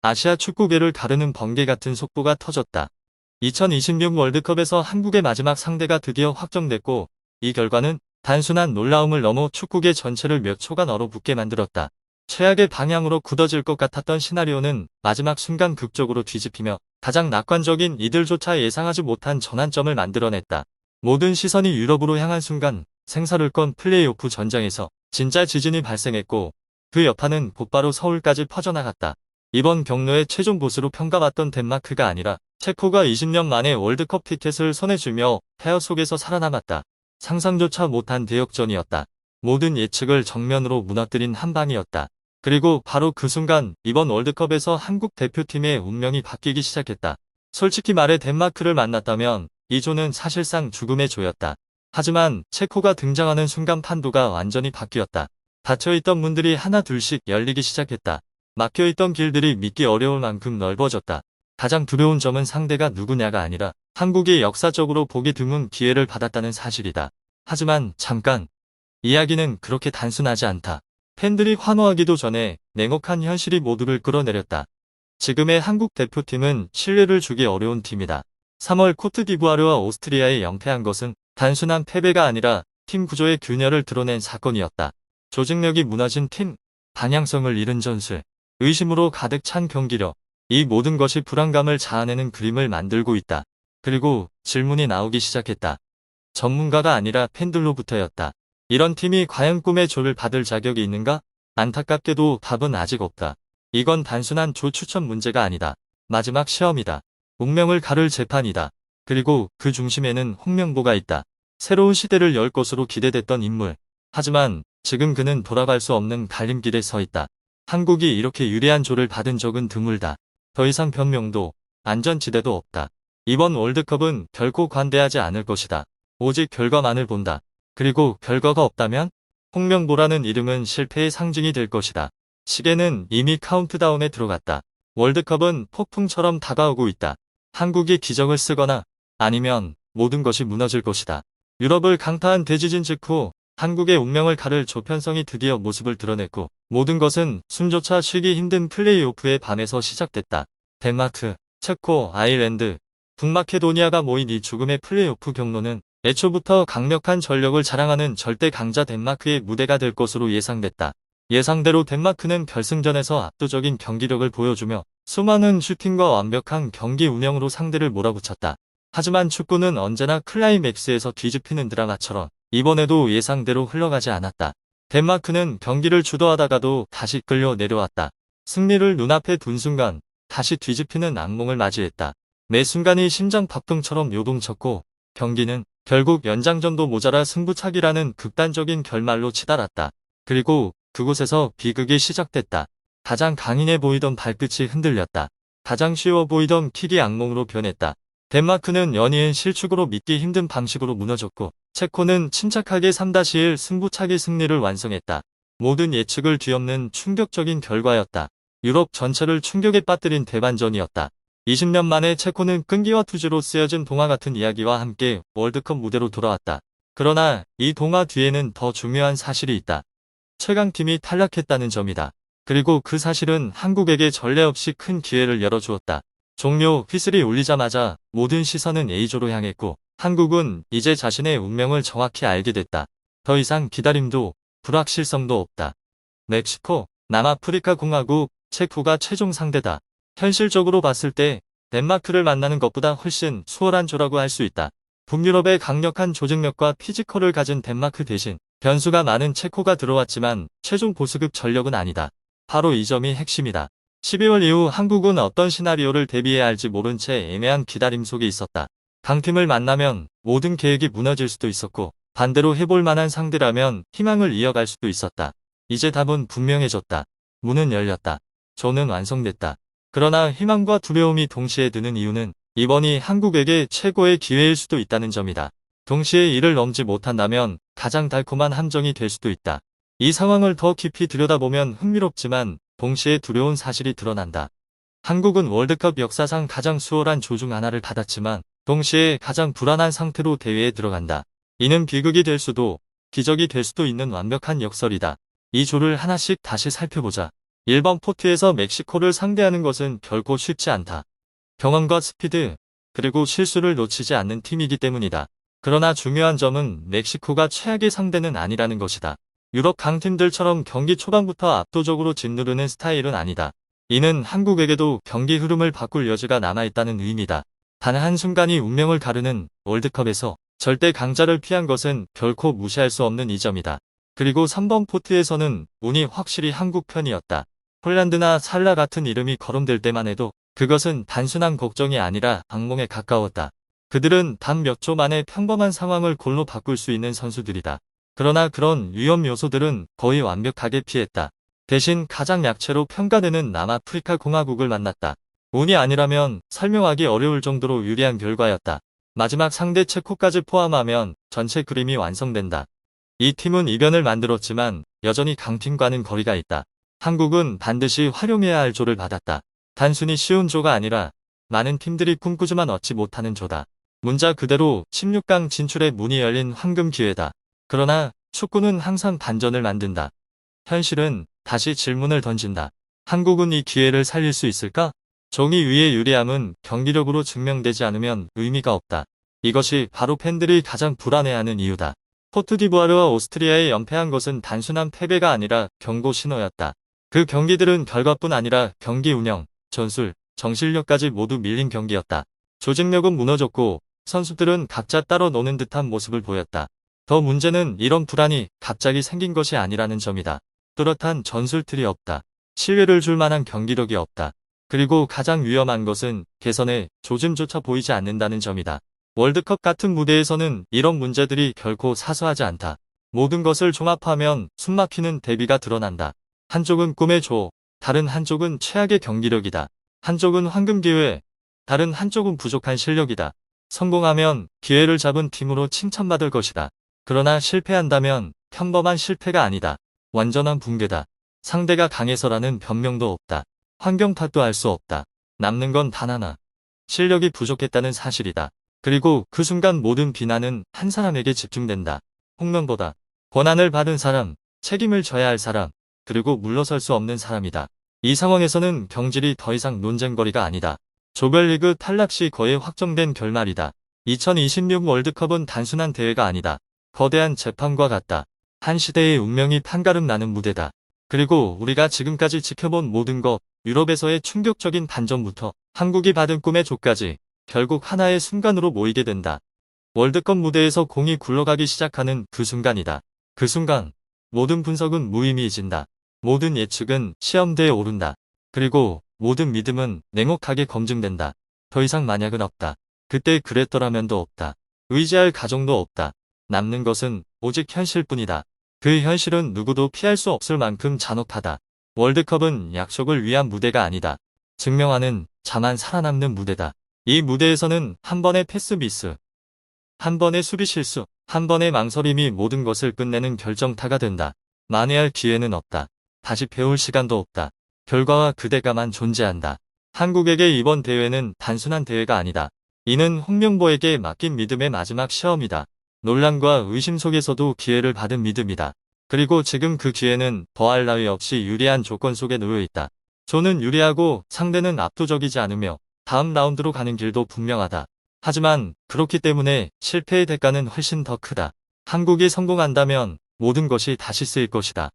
아시아 축구계를 가르는 번개 같은 속보가 터졌다. 2026 월드컵에서 한국의 마지막 상대가 드디어 확정됐고, 이 결과는 단순한 놀라움을 넘어 축구계 전체를 몇 초간 얼어붙게 만들었다. 최악의 방향으로 굳어질 것 같았던 시나리오는 마지막 순간 극적으로 뒤집히며 가장 낙관적인 이들조차 예상하지 못한 전환점을 만들어냈다. 모든 시선이 유럽으로 향한 순간 생사를 건 플레이오프 전장에서 진짜 지진이 발생했고, 그 여파는 곧바로 서울까지 퍼져나갔다. 이번 경로의 최종 보스로 평가받던 덴마크가 아니라 체코가 20년 만에 월드컵 티켓을 손에 쥐며 폐허 속에서 살아남았다. 상상조차 못한 대역전이었다. 모든 예측을 정면으로 무너뜨린 한 방이었다. 그리고 바로 그 순간 이번 월드컵에서 한국 대표팀의 운명이 바뀌기 시작했다. 솔직히 말해 덴마크를 만났다면 이 조는 사실상 죽음의 조였다. 하지만 체코가 등장하는 순간 판도가 완전히 바뀌었다. 닫혀있던 문들이 하나 둘씩 열리기 시작했다. 막혀있던 길들이 믿기 어려울 만큼 넓어졌다. 가장 두려운 점은 상대가 누구냐가 아니라 한국이 역사적으로 보기 드문 기회를 받았다는 사실이다. 하지만 잠깐, 이야기는 그렇게 단순하지 않다. 팬들이 환호하기도 전에 냉혹한 현실이 모두를 끌어내렸다. 지금의 한국 대표팀은 신뢰를 주기 어려운 팀이다. 3월 코트디부아르와 오스트리아에 영패한 것은 단순한 패배가 아니라 팀 구조의 균열을 드러낸 사건이었다. 조직력이 무너진 팀, 방향성을 잃은 전술, 의심으로 가득 찬 경기력, 이 모든 것이 불안감을 자아내는 그림을 만들고 있다. 그리고 질문이 나오기 시작했다. 전문가가 아니라 팬들로부터였다. 이런 팀이 과연 꿈의 조를 받을 자격이 있는가? 안타깝게도 답은 아직 없다. 이건 단순한 조 추천 문제가 아니다. 마지막 시험이다. 운명을 가를 재판이다. 그리고 그 중심에는 홍명보가 있다. 새로운 시대를 열 것으로 기대됐던 인물. 하지만 지금 그는 돌아갈 수 없는 갈림길에 서 있다. 한국이 이렇게 유리한 조를 받은 적은 드물다. 더 이상 변명도 안전지대도 없다. 이번 월드컵은 결코 관대하지 않을 것이다. 오직 결과만을 본다. 그리고 결과가 없다면 홍명보라는 이름은 실패의 상징이 될 것이다. 시계는 이미 카운트다운에 들어갔다. 월드컵은 폭풍처럼 다가오고 있다. 한국이 기적을 쓰거나 아니면 모든 것이 무너질 것이다. 유럽을 강타한 대지진 직후 한국의 운명을 가를 조편성이 드디어 모습을 드러냈고, 모든 것은 숨조차 쉬기 힘든 플레이오프의 밤에서 시작됐다. 덴마크, 체코, 아일랜드, 북마케도니아가 모인 이 죽음의 플레이오프 경로는 애초부터 강력한 전력을 자랑하는 절대 강자 덴마크의 무대가 될 것으로 예상됐다. 예상대로 덴마크는 결승전에서 압도적인 경기력을 보여주며 수많은 슈팅과 완벽한 경기 운영으로 상대를 몰아붙였다. 하지만 축구는 언제나 클라이맥스에서 뒤집히는 드라마처럼 이번에도 예상대로 흘러가지 않았다. 덴마크는 경기를 주도하다가도 다시 끌려 내려왔다. 승리를 눈앞에 둔 순간 다시 뒤집히는 악몽을 맞이했다. 매 순간이 심장 박동처럼 요동쳤고 경기는 결국 연장전도 모자라 승부차기라는 극단적인 결말로 치달았다. 그리고 그곳에서 비극이 시작됐다. 가장 강인해 보이던 발끝이 흔들렸다. 가장 쉬워 보이던 킥이 악몽으로 변했다. 덴마크는 연이은 실축으로 믿기 힘든 방식으로 무너졌고 체코는 침착하게 3-1 승부차기 승리를 완성했다. 모든 예측을 뒤엎는 충격적인 결과였다. 유럽 전체를 충격에 빠뜨린 대반전이었다. 20년 만에 체코는 끈기와 투지로 쓰여진 동화 같은 이야기와 함께 월드컵 무대로 돌아왔다. 그러나 이 동화 뒤에는 더 중요한 사실이 있다. 최강팀이 탈락했다는 점이다. 그리고 그 사실은 한국에게 전례 없이 큰 기회를 열어주었다. 종료 휘슬이 울리자마자 모든 시선은 A조로 향했고 한국은 이제 자신의 운명을 정확히 알게 됐다. 더 이상 기다림도 불확실성도 없다. 멕시코, 남아프리카 공화국, 체코가 최종 상대다. 현실적으로 봤을 때 덴마크를 만나는 것보다 훨씬 수월한 조라고 할 수 있다. 북유럽의 강력한 조직력과 피지컬을 가진 덴마크 대신 변수가 많은 체코가 들어왔지만 최종 보수급 전력은 아니다. 바로 이 점이 핵심이다. 12월 이후 한국은 어떤 시나리오를 대비해야 할지 모른 채 애매한 기다림 속에 있었다. 강팀을 만나면 모든 계획이 무너질 수도 있었고 반대로 해볼 만한 상대라면 희망을 이어갈 수도 있었다. 이제 답은 분명해졌다. 문은 열렸다. 조는 완성됐다. 그러나 희망과 두려움이 동시에 드는 이유는 이번이 한국에게 최고의 기회일 수도 있다는 점이다. 동시에 이를 넘지 못한다면 가장 달콤한 함정이 될 수도 있다. 이 상황을 더 깊이 들여다보면 흥미롭지만 동시에 두려운 사실이 드러난다. 한국은 월드컵 역사상 가장 수월한 조 중 하나를 받았지만 동시에 가장 불안한 상태로 대회에 들어간다. 이는 비극이 될 수도 기적이 될 수도 있는 완벽한 역설이다. 이 조를 하나씩 다시 살펴보자. 1번 포트에서 멕시코를 상대하는 것은 결코 쉽지 않다. 경험과 스피드, 그리고 실수를 놓치지 않는 팀이기 때문이다. 그러나 중요한 점은 멕시코가 최악의 상대는 아니라는 것이다. 유럽 강팀들처럼 경기 초반부터 압도적으로 짓누르는 스타일은 아니다. 이는 한국에게도 경기 흐름을 바꿀 여지가 남아있다는 의미다. 단 한순간이 운명을 가르는 월드컵에서 절대 강자를 피한 것은 결코 무시할 수 없는 이점이다. 그리고 3번 포트에서는 운이 확실히 한국 편이었다. 홀란드나 살라 같은 이름이 거론될 때만 해도 그것은 단순한 걱정이 아니라 악몽에 가까웠다. 그들은 단 몇 초 만에 평범한 상황을 골로 바꿀 수 있는 선수들이다. 그러나 그런 위험 요소들은 거의 완벽하게 피했다. 대신 가장 약체로 평가되는 남아프리카 공화국을 만났다. 운이 아니라면 설명하기 어려울 정도로 유리한 결과였다. 마지막 상대 체코까지 포함하면 전체 그림이 완성된다. 이 팀은 이변을 만들었지만 여전히 강팀과는 거리가 있다. 한국은 반드시 활용해야 할 조를 받았다. 단순히 쉬운 조가 아니라 많은 팀들이 꿈꾸지만 얻지 못하는 조다. 문자 그대로 16강 진출의 문이 열린 황금 기회다. 그러나 축구는 항상 반전을 만든다. 현실은 다시 질문을 던진다. 한국은 이 기회를 살릴 수 있을까? 종이 위의 유리함은 경기력으로 증명되지 않으면 의미가 없다. 이것이 바로 팬들이 가장 불안해하는 이유다. 코트디부아르와 오스트리아에 연패한 것은 단순한 패배가 아니라 경고 신호였다. 그 경기들은 결과뿐 아니라 경기 운영, 전술, 정신력까지 모두 밀린 경기였다. 조직력은 무너졌고 선수들은 각자 따로 노는 듯한 모습을 보였다. 더 문제는 이런 불안이 갑자기 생긴 것이 아니라는 점이다. 뚜렷한 전술틀이 없다. 신뢰를 줄 만한 경기력이 없다. 그리고 가장 위험한 것은 개선의 조짐조차 보이지 않는다는 점이다. 월드컵 같은 무대에서는 이런 문제들이 결코 사소하지 않다. 모든 것을 종합하면 숨막히는 대비가 드러난다. 한쪽은 꿈의 조, 다른 한쪽은 최악의 경기력이다. 한쪽은 황금 기회, 다른 한쪽은 부족한 실력이다. 성공하면 기회를 잡은 팀으로 칭찬받을 것이다. 그러나 실패한다면 평범한 실패가 아니다. 완전한 붕괴다. 상대가 강해서라는 변명도 없다. 환경 탓도 할 수 없다. 남는 건 단 하나. 실력이 부족했다는 사실이다. 그리고 그 순간 모든 비난은 한 사람에게 집중된다. 홍명보다 권한을 받은 사람, 책임을 져야 할 사람, 그리고 물러설 수 없는 사람이다. 이 상황에서는 경질이 더 이상 논쟁거리가 아니다. 조별리그 탈락 시 거의 확정된 결말이다. 2026 월드컵은 단순한 대회가 아니다. 거대한 재판과 같다. 한 시대의 운명이 판가름 나는 무대다. 그리고 우리가 지금까지 지켜본 모든 것, 유럽에서의 충격적인 반전부터 한국이 받은 꿈의 조까지 결국 하나의 순간으로 모이게 된다. 월드컵 무대에서 공이 굴러가기 시작하는 그 순간이다. 그 순간 모든 분석은 무의미해진다. 모든 예측은 시험대에 오른다. 그리고 모든 믿음은 냉혹하게 검증된다. 더 이상 만약은 없다. 그때 그랬더라면도 없다. 의지할 가정도 없다. 남는 것은 오직 현실뿐이다. 그 현실은 누구도 피할 수 없을 만큼 잔혹하다. 월드컵은 약속을 위한 무대가 아니다. 증명하는 자만 살아남는 무대다. 이 무대에서는 한 번의 패스 미스, 한 번의 수비 실수, 한 번의 망설임이 모든 것을 끝내는 결정타가 된다. 만회할 기회는 없다. 다시 배울 시간도 없다. 결과와 그대가만 존재한다. 한국에게 이번 대회는 단순한 대회가 아니다. 이는 홍명보에게 맡긴 믿음의 마지막 시험이다. 논란과 의심 속에서도 기회를 받은 믿음이다. 그리고 지금 그 기회는 더할 나위 없이 유리한 조건 속에 놓여 있다. 조는 유리하고 상대는 압도적이지 않으며 다음 라운드로 가는 길도 분명하다. 하지만 그렇기 때문에 실패의 대가는 훨씬 더 크다. 한국이 성공한다면 모든 것이 다시 쓰일 것이다.